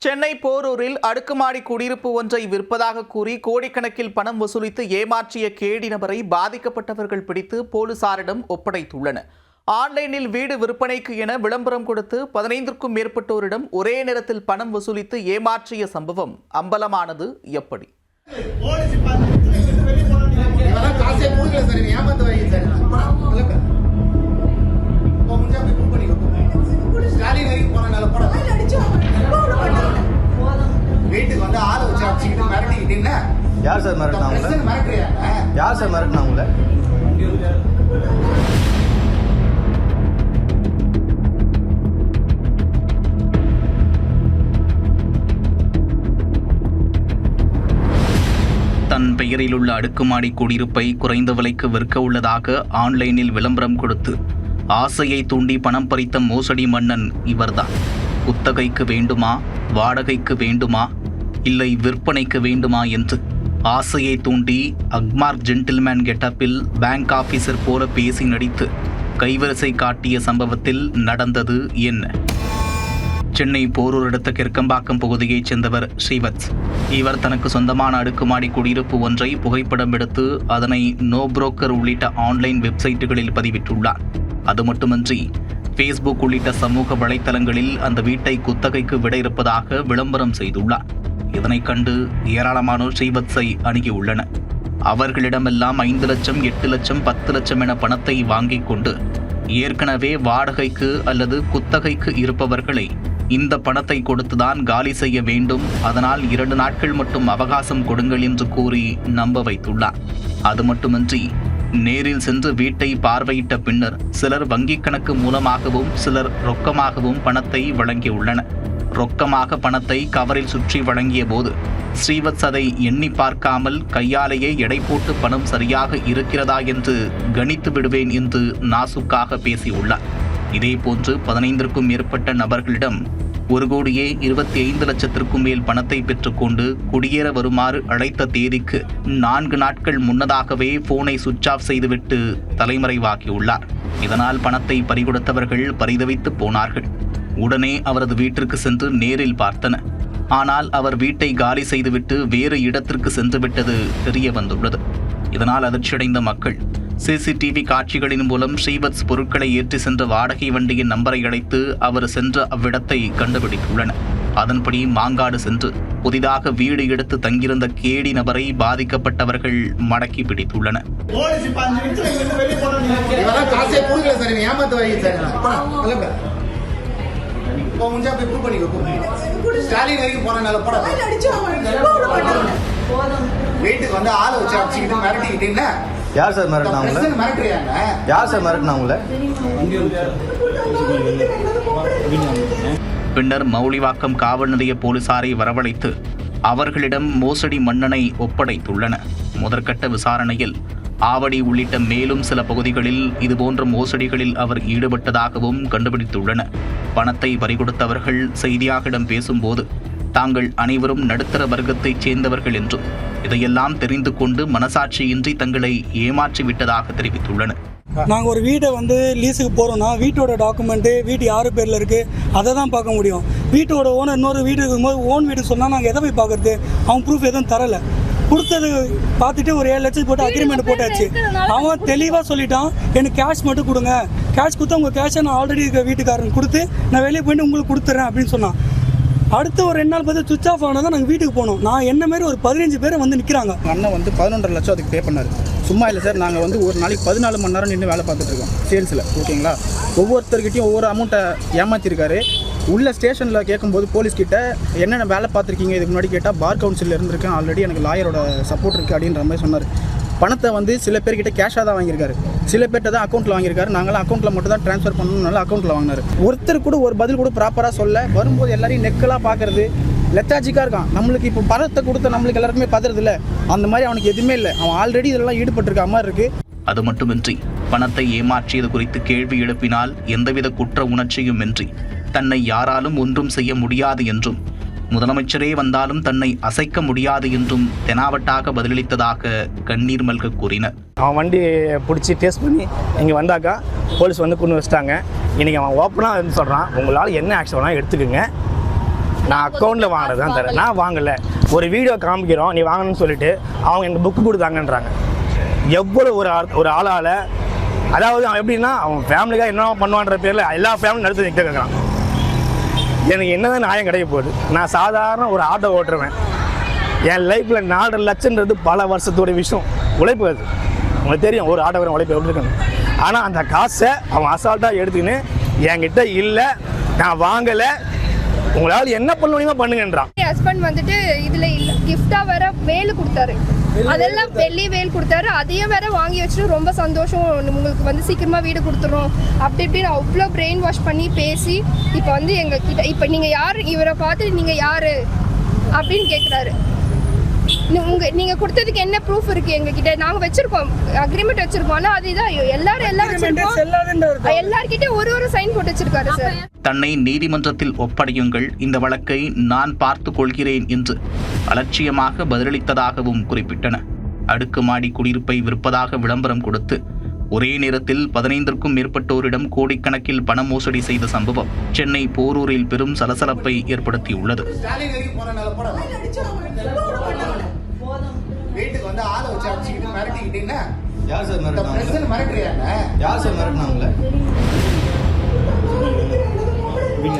சென்னை போரூரில் அடுக்குமாடி குடியிருப்பு ஒன்றை விற்பதாக கூறி கோடிக்கணக்கில் பணம் வசூலித்து ஏமாற்றிய கேடி நபரை பாதிக்கப்பட்டவர்கள் பிடித்து போலீசாரிடம் ஒப்படைத்துள்ளனர். ஆன்லைனில் வீடு விற்பனைக்கு என விளம்பரம் கொடுத்து 15க்கும் மேற்பட்டோரிடம் ஒரே நேரத்தில் பணம் வசூலித்து ஏமாற்றிய சம்பவம் அம்பலமானது எப்படி? யார் சார் மிரட்டினாங்க? யார் சார் மிரட்டினாங்க? தன் பெயரில் உள்ள அடுக்குமாடி குடியிருப்பை குறைந்த விலைக்கு விற்க உள்ளதாக ஆன்லைனில் விளம்பரம் கொடுத்து ஆசையை தூண்டி பணம் பறித்த மோசடி மன்னன் இவர்தான். குத்தகைக்கு வேண்டுமா, வாடகைக்கு வேண்டுமா, இல்லை விற்பனைக்கு வேண்டுமா என்று ஆசையை தூண்டி அக்மார்க் ஜென்டில்மேன் கெட்டப்பில் பேங்க் ஆபீசர் போல பேசி நடித்து கைவரிசை காட்டிய சம்பவத்தில் நடந்தது என்ன? சென்னை போரூர் அடுத்த கிற்கம்பாக்கம் பகுதியைச் சேர்ந்தவர் ஸ்ரீவத்ஸ். இவர் தனக்கு சொந்தமான அடுக்குமாடி குடியிருப்பு ஒன்றை புகைப்படம் எடுத்து அதனை நோ புரோக்கர் உள்ளிட்ட ஆன்லைன் வெப்சைட்டுகளில் பதிவிட்டுள்ளார். அது மட்டுமின்றி ஃபேஸ்புக் உள்ளிட்ட சமூக வலைத்தளங்களில் அந்த வீட்டை குத்தகைக்கு விட இருப்பதாக விளம்பரம் செய்துள்ளார். இதனை கண்டு ஏராளமானோர் ஸ்ரீவத்ஸை அணுகியுள்ளனர். அவர்களிடமெல்லாம் 5 லட்சம், 8 லட்சம், 10 லட்சம் என பணத்தை வாங்கிக் கொண்டு ஏற்கனவே வாடகைக்கு அல்லது குத்தகைக்கு இருப்பவர்களை இந்த பணத்தை கொடுத்துதான் காலி செய்ய வேண்டும், அதனால் 2 நாட்கள் மட்டும் அவகாசம் கொடுங்கள் என்று கூறி நம்ப வைத்துள்ளார். அது மட்டுமின்றி நேரில் சென்று வீட்டை பார்வையிட்ட பின்னர் சிலர் வங்கிக் கணக்கு மூலமாகவும் சிலர் ரொக்கமாகவும் பணத்தை வழங்கியுள்ளனர். ரொக்கமாக பணத்தை கவரில் சுற்றி வழங்கிய போது ஸ்ரீவத்ஸ் அதை எண்ணி பார்க்காமல் கையாலேயே எடை போட்டு பணம் சரியாக இருக்கிறதா என்று கணித்து விடுவேன் என்று நாசுக்காக பேசியுள்ளார். இதேபோன்று 15க்கும் மேற்பட்ட நபர்களிடம் 1,25 லட்சத்திற்கும் மேல் பணத்தை பெற்றுக்கொண்டு குடியேற வருமாறு அழைத்த தேதிக்கு 4 நாட்கள் முன்னதாகவே போனை சுவிட்ச் ஆஃப் செய்துவிட்டு தலைமறைவாகியுள்ளார். இதனால் பணத்தை பறிகொடுத்தவர்கள் பரிதவித்து போனார்கள். உடனே அவரது வீட்டிற்கு சென்று நேரில் பார்த்தனர். ஆனால் அவர் வீட்டை காலி செய்துவிட்டு வேறு இடத்திற்கு சென்றுவிட்டது தெரிய வந்துள்ளது. இதனால் அதிர்ச்சியடைந்த மக்கள் சிசிடிவி காட்சிகளின் மூலம் ஸ்ரீவத்ஸ் பொருட்களை ஏற்றி சென்ற வாடகை வண்டியின் நம்பரை அழைத்து அவர் சென்ற அவ்விடத்தை கண்டுபிடித்துள்ளனர். அதன்படி மாங்காடு சென்று புதிதாக வீடு எடுத்து தங்கியிருந்த கேடி நபரை பாதிக்கப்பட்டவர்கள் மடக்கி பிடித்துள்ளனர். யார் சார் மிரட்டினாங்க? யார் சார் மிரட்டினாங்க? பின்னர் மௌலிவாக்கம் காவல் நிலைய போலீசாரை வரவழைத்து அவர்களிடம் மோசடி மன்னனை ஒப்படைத்துள்ளனர். முதற்கட்ட விசாரணையில் ஆவடி உள்ளிட்ட மேலும் சில பகுதிகளில் இதுபோன்ற மோசடிகளில் அவர் ஈடுபட்டதாகவும் கண்டுபிடித்துள்ளனர். பணத்தை பறிகொடுத்தவர்கள் செய்தியாளர்களிடம் பேசும்போது தாங்கள் அனைவரும் நடுத்தர வர்க்கத்தைச் சேர்ந்தவர்கள் என்றும் இதையெல்லாம் தெரிந்து கொண்டு மனசாட்சியின்றி தங்களை ஏமாற்றி விட்டதாக தெரிவித்துள்ளனர். நாங்கள் ஒரு வீட்டை லீஸுக்கு போகிறோன்னா வீட்டோட டாக்குமெண்ட்டு, வீட்டு யார் பேரில் இருக்குது அதை தான் பார்க்க முடியும். வீட்டோட ஓனர் இன்னொரு வீடு இருக்கும்போது ஓன் வீடு சொன்னால் நாங்கள் எதை போய் பார்க்குறது? அவன் ப்ரூஃப் எதுவும் தரலை. கொடுத்தது பார்த்துட்டு ஒரு 7 லட்சம் போட்டு அக்ரிமெண்ட் போட்டாச்சு. அவன் தெளிவாக சொல்லிட்டான், எனக்கு கேஷ் மட்டும் கொடுங்க, கேஷ் கொடுத்தா உங்கள் கேஷை நான் ஆல்ரெடி இருக்க வீட்டுக்காரன் கொடுத்து நான் வெளியே போயிட்டு உங்களுக்கு கொடுத்துட்றேன் அப்படின்னு சொன்னான். அடுத்து ஒரு 2 நாள் பார்த்து சுவிச் ஆஃப் ஆனால் தான் நாங்கள் வீட்டுக்கு போனோம். நான் என்ன மாதிரி ஒரு 15 பேர் நிற்கிறாங்க. அண்ணன் 11.5 லட்சம் அதுக்கு பே பண்ணார். சும்மா இல்லை சார், நாங்கள் ஒரு நாளைக்கு 14 மணி நேரம் நின்று வேலை பார்த்துட்ருக்கோம் சேல்ஸில். ஓகேங்களா, ஒவ்வொருத்தர்கிட்டையும் ஒவ்வொரு அமௌண்ட்டை ஏமாற்றிருக்காரு. உள்ள ஸ்டேஷனில் கேட்கும்போது போலீஸ்கிட்ட என்னென்ன வேலை பார்த்துருக்கீங்க இதுக்கு முன்னாடி கேட்டால் பார் கவுன்சிலில் இருந்திருக்கேன், ஆல்ரெடி எனக்கு லாயரோட சப்போர்ட் இருக்குது அப்படின்ற மாதிரி சொன்னார். பணத்தை சில பேர்கிட்ட கேஷாக தான் வாங்கியிருக்காரு, சில பேர்கிட்ட தான் அக்கௌண்ட்டில் வாங்கியிருக்காரு. நாங்களாம் அக்கௌண்ட்டில் மட்டும் தான் ட்ரான்ஸ்ஃபர் பண்ணணும்னால அக்கௌண்ட்டில் வாங்கினார். ஒருத்தர் கூட ஒரு பதில் கூட ப்ராப்பராக சொல்ல வரும்போது எல்லாரையும் நெக்கலாக பார்க்குறது லெத்தாஜிக்காக இருக்கான். நம்மளுக்கு இப்போ பணத்தை கொடுத்த நம்மளுக்கு எல்லாருக்குமே பதறது இல்லை, அந்த மாதிரி அவனுக்கு எதுவுமே இல்லை. அவன் ஆல்ரெடி இதெல்லாம் ஈடுபட்டிருக்க மாதிரி இருக்குது. அது மட்டுமின்றி பணத்தை ஏமாற்றியது குறித்து கேள்வி எழுப்பினால் எந்தவித குற்ற உணர்ச்சியும் இன்றி தன்னை யாராலும் ஒன்றும் செய்ய முடியாது என்றும் முதலமைச்சரே வந்தாலும் தன்னை அசைக்க முடியாது என்றும் தெனாவட்டாக பதிலளித்ததாக கண்ணீர் மல்க கூறினர். அவன் வண்டி பிடிச்சி டேஸ்ட் பண்ணி இங்கே வந்தாக்கா போலீஸ் கொண்டு வச்சிட்டாங்க. இன்றைக்கி அவன் ஓப்பனாக சொல்கிறான், உங்களால் என்ன ஆக்ஷன் வேணால் எடுத்துக்கோங்க, நான் அக்கௌண்ட்டில் வாங்கினது தான் தரேன். நான் வாங்கலை. ஒரு வீடியோ காமிக்கிறோம் நீ வாங்கணும்னு சொல்லிட்டு அவங்க எனக்கு புக்கு கொடுத்தாங்கன்றாங்க. எவ்வளோ ஒரு ஆளால், அதாவது அவன் எப்படின்னா அவன் ஃபேமிலிக்காக என்ன பண்ணுவான்ற பேரில் எல்லா ஃபேமிலியும் நடத்து நிற்க கேட்குறான். எனக்கு என்னதான் நியாயம் கிடைக்க போகுது? நான் சாதாரண ஒரு ஆட்டோ ஓட்டுருவேன். என் லைஃப்பில் 4 லட்சம்ன்றது பல வருஷத்தோட விஷயம். உழைப்பு அது உங்களுக்கு தெரியும், ஒரு ஆட்டோக்காரன் உழைப்பு எப்படி இருக்கணும். ஆனால் அந்த காசை அவன் அசால்ட்டாக எடுத்துக்கின்னு என்கிட்ட இல்லை, நான் வாங்கலை, உங்களால் என்ன பண்ண முடியுமோ பண்ணுங்கன்றான். என் ஹஸ்பண்ட் வந்துட்டு இதுல கிஃப்டா வேற வேல் கொடுத்தாரு, அதெல்லாம் வெள்ளி வேல் கொடுத்தாரு. அதையும் வேற வாங்கி வச்சுட்டு ரொம்ப சந்தோஷம், உங்களுக்கு வந்து சீக்கிரமா வீடு கொடுத்துரும் அப்படி இப்படின்னு அவ்வளோ பிரெயின் வாஷ் பண்ணி பேசி இப்போ வந்து எங்ககிட்ட இப்போ நீங்க யார், இவரை பார்த்து நீங்க யாரு அப்படின்னு கேட்குறாரு. நீங்க கொடுத்ததுக்கு என்ன ப்ரூஃப் இருக்கு எங்ககிட்ட? நாங்க வச்சிருக்கோம், அக்ரிமெண்ட் வச்சிருக்கோம். ஆனா அதுதான் எல்லாம் வச்சிருக்கோம், எல்லார்கிட்டயும் ஒரு சைன் போட்டு வச்சிருக்காரு சார். தன்னை நீதிமன்றத்தில் ஒப்படையுங்கள், இந்த வழக்கை நான் பார்த்துக் கொள்கிறேன் என்று அலட்சியமாக பதிலளித்ததாகவும் குறிப்பிட்டனர். அடுக்குமாடி குடியிருப்பை விற்பதாக விளம்பரம் கொடுத்து ஒரே நேரத்தில் 15க்கும் மேற்பட்டோரிடம் கோடிக்கணக்கில் பண மோசடி செய்த சம்பவம் சென்னை போரூரில் பெரும் சலசலப்பை ஏற்படுத்தியுள்ளது. வீட்டுக்கு வந்து ஆளை வச்சு அடிச்சுக்கிட்டு மிரட்டிக்கிட்டீங்கன்னா யார் சார் மிரட்டினாங்க? யார் சார் மிரட்டினாங்களே?